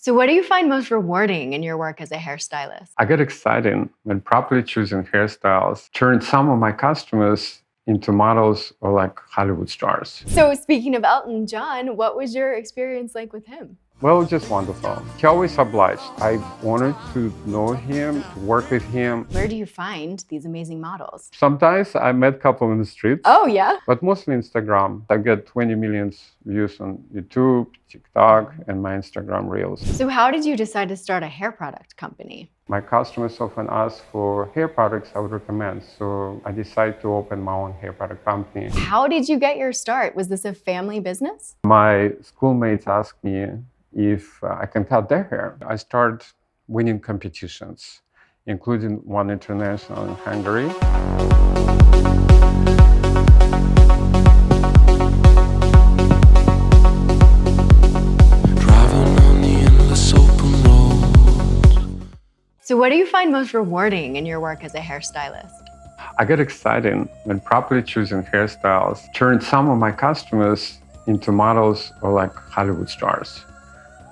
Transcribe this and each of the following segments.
So what do you find most rewarding in your work as a hairstylist? I get excited when properly choosing hairstyles turn some of my customers into models or like Hollywood stars. So speaking of Elton John, what was your experience like with him? Well, just wonderful. He always obliged. I wanted to know him, to work with him. Where do you find these amazing models? Sometimes I met a couple in the streets. Oh, yeah? But mostly Instagram. I get 20 million views on YouTube, TikTok, and my Instagram Reels. So how did you decide to start a hair product company? My customers often ask for hair products I would recommend, so I decided to open my own hair product company. How did you get your start? Was this a family business? My schoolmates asked me if I can cut their hair. I started winning competitions, including one international in Hungary. So what do you find most rewarding in your work as a hairstylist? I get excited when properly choosing hairstyles turn some of my customers into models or like Hollywood stars.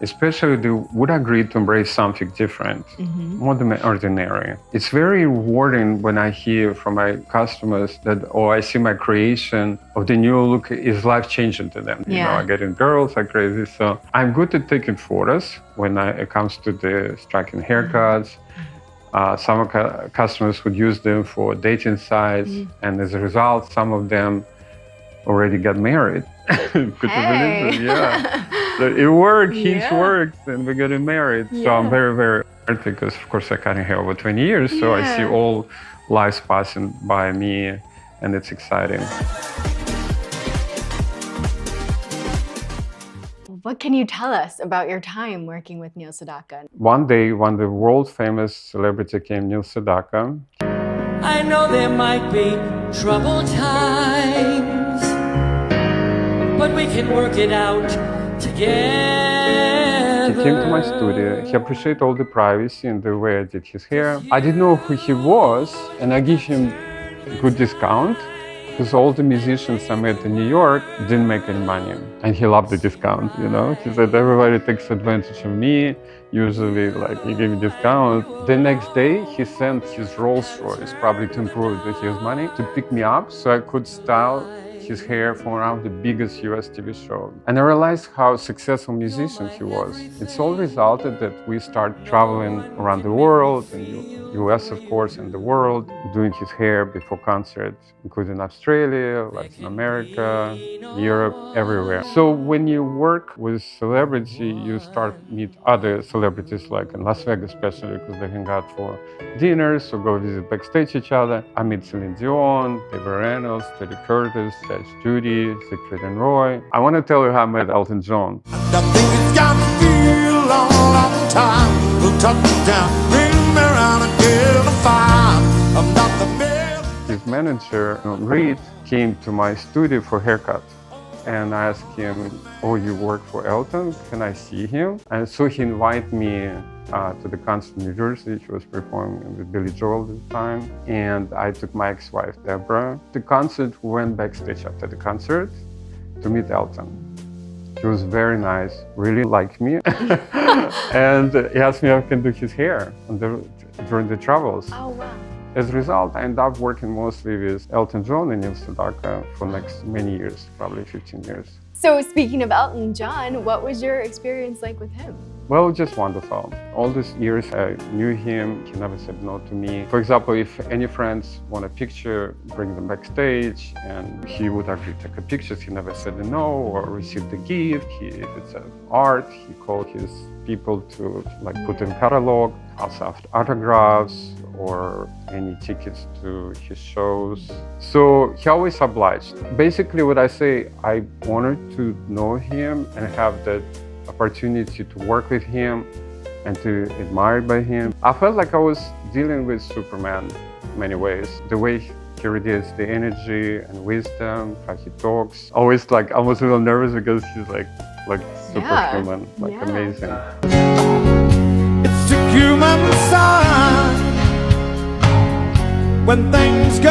Especially they would agree to embrace something different, more than ordinary. It's very rewarding when I hear from my customers that, oh, I see my creation of the new look is life-changing to them. Yeah. You know, I get in girls like crazy. So I'm good at taking photos when it comes to the striking haircuts. Some customers would use them for dating sites. And as a result, some of them already got married. Could you believe it? Yeah. So it worked, huge works, and we're getting married. Yeah. So I'm very, very honored because, of course, I cutting hair over 20 years. So I see all lives passing by me, and it's exciting. What can you tell us about your time working with Neil Sedaka? One day, when the world-famous celebrity came, Neil Sedaka, I know there might be troubled times, but we can work it out together. he came to my studio. He appreciated all the privacy and the way I did his hair. I didn't know who he was, and I gave him a good discount because all the musicians I met in New York didn't make any money. And he loved the discount, you know? He said, everybody takes advantage of me. Usually, like, he gave me discount. The next day, he sent his Rolls Royce, probably to improve that he has money, to pick me up so I could style his hair for around the biggest US TV show. And I realized how successful musician he was. It's all resulted that we started traveling around the world, in US, of course, and the world, doing his hair before concerts, including Australia, Latin America, Europe, everywhere. So when you work with celebrity, you start meet other celebrities, like in Las Vegas, especially because they hang out for dinners or go visit backstage each other. I meet Celine Dion, David Reynolds, Teddy Curtis, Judy, Siegfried and Roy. I want to tell you how I met Elton John. I think it's gonna be a long, long time. We'll touch down, bring me around and give a fire. I'm not the man. His manager, Reed, came to my studio for a haircut. And I asked him, oh, you work for Elton? Can I see him? And so he invited me to the concert in New Jersey. He was performing with Billy Joel at the time. And I took my ex-wife, Deborah. The concert, we went backstage after the concert to meet Elton. He was very nice, really liked me. And he asked me if I can do his hair during the travels. Oh, wow. As a result, I ended up working mostly with Elton John and Neil Sedaka for the next many years, probably 15 years. So speaking of Elton John, what was your experience like with him? Well, just wonderful. All these years I knew him, he never said no to me. For example, if any friends want a picture, bring them backstage, and he would agree to take a picture. He never said no or received a gift. If it's art, he called his people to like put in catalog, also after autographs or any tickets to his shows. So he always obliged. Basically what I say, I wanted to know him and have that opportunity to work with him and to admire by him. I felt like I was dealing with Superman in many ways. The way he radiates the energy and wisdom, how he talks. Always like almost a little nervous because he's like superhuman, amazing. It's a human sign when things go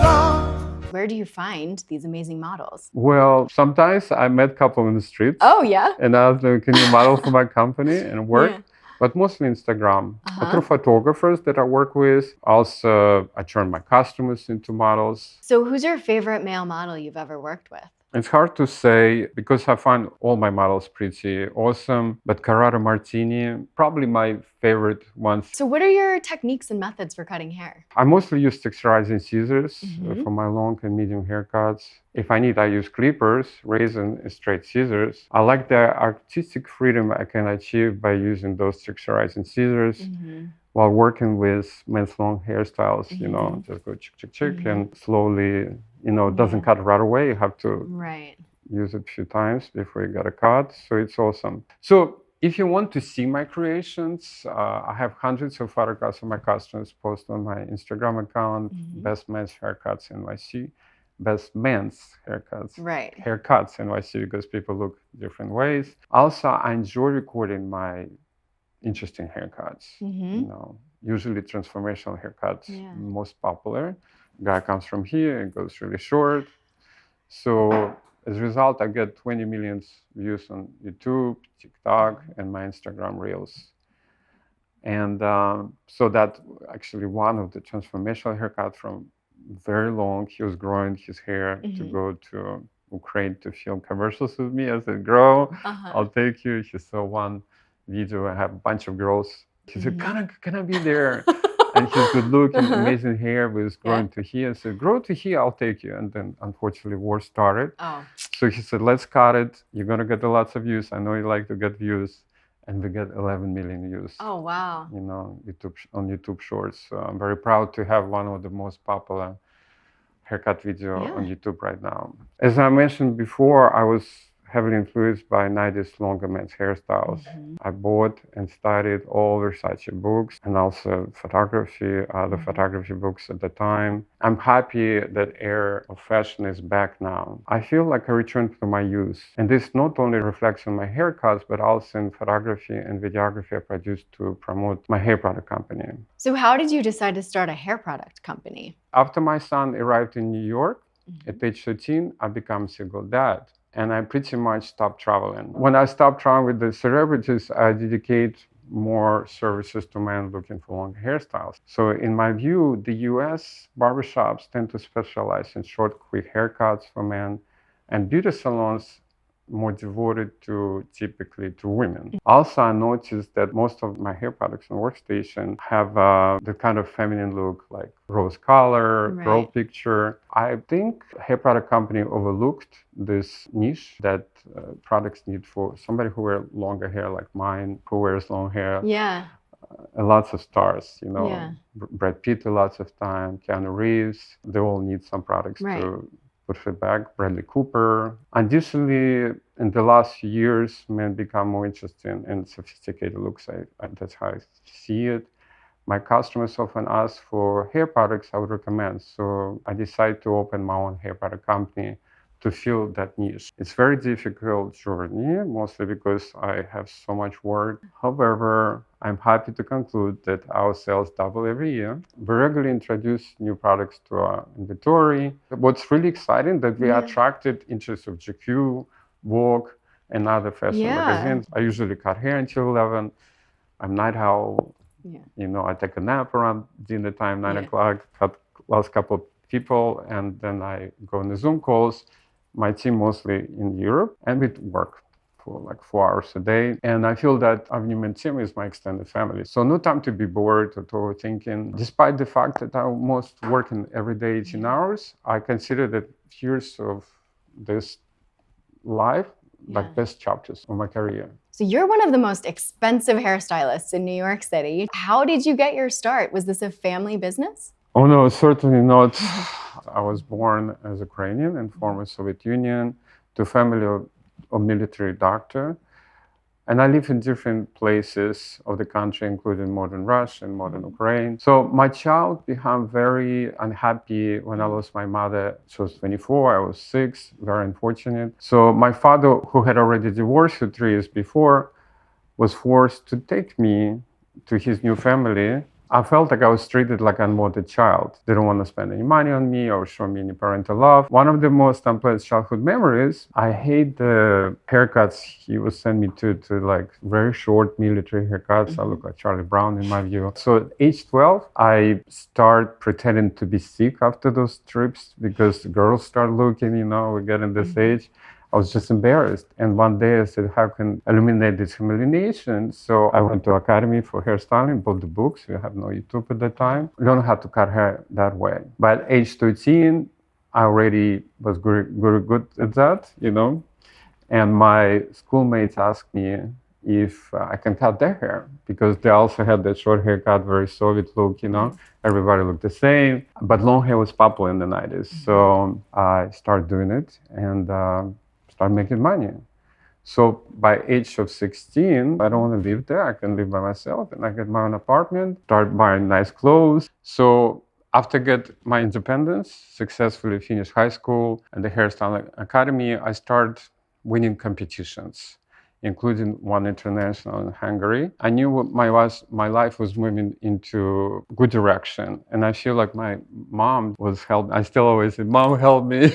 wrong. Where do you find these amazing models? Well, sometimes I met a couple in the streets. Oh, yeah? And I was like, can you model for my company and work? Yeah. But mostly Instagram. Through photographers that I work with. Also, I turn my customers into models. So who's your favorite male model you've ever worked with? It's hard to say because I find all my models pretty awesome, but Carrara Martini, probably my favorite ones. So what are your techniques and methods for cutting hair? I mostly use texturizing scissors for my long and medium haircuts. If I need, I use clippers, razor, and straight scissors. I like the artistic freedom I can achieve by using those texturizing scissors while working with men's long hairstyles, you know, just go chick, chick, chick, and slowly, you know, it doesn't cut right away. You have to use it a few times before you get a cut. So it's awesome. So if you want to see my creations, I have hundreds of photographs of my customers post on my Instagram account, Best Men's Haircuts NYC, Best Men's Haircuts, Haircuts NYC, because people look different ways. Also, I enjoy recording my interesting haircuts, you know, usually transformational haircuts, most popular. Guy comes from here and goes really short. So as a result, I get 20 million views on YouTube, TikTok, and my Instagram Reels. And so that actually one of the transformational haircut from very long, he was growing his hair to go to Ukraine to film commercials with me. I said, grow, I'll take you. He saw one video, I have a bunch of girls. He said, can I be there? And he's good looking, amazing hair, was growing to here. I said, grow to here, I'll take you. And then unfortunately war started. So he said, let's cut it. You're gonna get lots of views. I know you like to get views. And we get 11 million views. Oh, wow. You know, on YouTube Shorts. So I'm very proud to have one of the most popular haircut video on YouTube right now. As I mentioned before, I was heavily influenced by 90s longer men's hairstyles. I bought and studied all Versace books and also photography, other photography books at the time. I'm happy that era of fashion is back now. I feel like I returned to my youth. And this not only reflects on my haircuts, but also in photography and videography I produced to promote my hair product company. So how did you decide to start a hair product company? After my son arrived in New York, at age 13, I became a single dad. And I pretty much stopped traveling. When I stopped traveling with the celebrities, I dedicate more services to men looking for long hairstyles. So in my view, the US barbershops tend to specialize in short, quick haircuts for men, and beauty salons more devoted to typically to women. Also, I noticed that most of my hair products and workstation have the kind of feminine look, like rose color, girl picture. I think hair product company overlooked this niche that products need for somebody who wears longer hair like mine, who wears long hair. Lots of stars, you know, Brad Pitt lots of time, Keanu Reeves, they all need some products to put it back, Bradley Cooper. Additionally, in the last few years, men become more interested in sophisticated looks. That's how I see it. My customers often ask for hair products I would recommend. So I decided to open my own hair product company to fill that niche. It's a very difficult journey, mostly because I have so much work. However, I'm happy to conclude that our sales double every year. We regularly introduce new products to our inventory. What's really exciting that we attracted interest of GQ, Vogue, and other fashion magazines. I usually cut hair until 11. I'm night owl. You know, I take a nap around dinner time, 9 o'clock, cut last couple of people, and then I go on the Zoom calls. My team mostly in Europe, and we work for like 4 hours a day. And I feel that Avenue Men team is my extended family. So no time to be bored or overthinking. Despite the fact that I'm almost working every day 18 hours, I consider that years of this life like best chapters of my career. So you're one of the most expensive hairstylists in New York City. How did you get your start? Was this a family business? Oh no, certainly not. I was born as a Ukrainian in former Soviet Union to a family of military doctor. And I live in different places of the country, including modern Russia and modern Ukraine. So my child became very unhappy when I lost my mother. She was 24, I was 6, very unfortunate. So my father, who had already divorced her 3 years before, was forced to take me to his new family. I felt like I was treated like an unwanted child. They don't want to spend any money on me or show me any parental love. One of the most unpleasant childhood memories, I hate the haircuts he would send me to like very short military haircuts. I look like Charlie Brown in my view. So at age 12, I start pretending to be sick after those trips because the girls start looking, we're getting this age. I was just embarrassed. And one day I said, how can I eliminate this humiliation? So I went to Academy for hairstyling, bought the books. We had no YouTube at the time. Learned how to cut hair that way. By age 13, I already was very, very good at that, And my schoolmates asked me if I can cut their hair because they also had that short haircut, very Soviet look, Everybody looked the same. But long hair was popular in the 90s. So I started doing it and start making money. So by age of 16, I don't want to live there. I can live by myself and I get my own apartment, start buying nice clothes. So after get my independence, successfully finish high school and the hairstyling academy, I start winning competitions, including one international in Hungary. I knew my life was moving into good direction. And I feel like my mom was helping. I still always say, Mom, help me.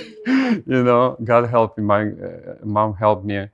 God help me. My mom helped me.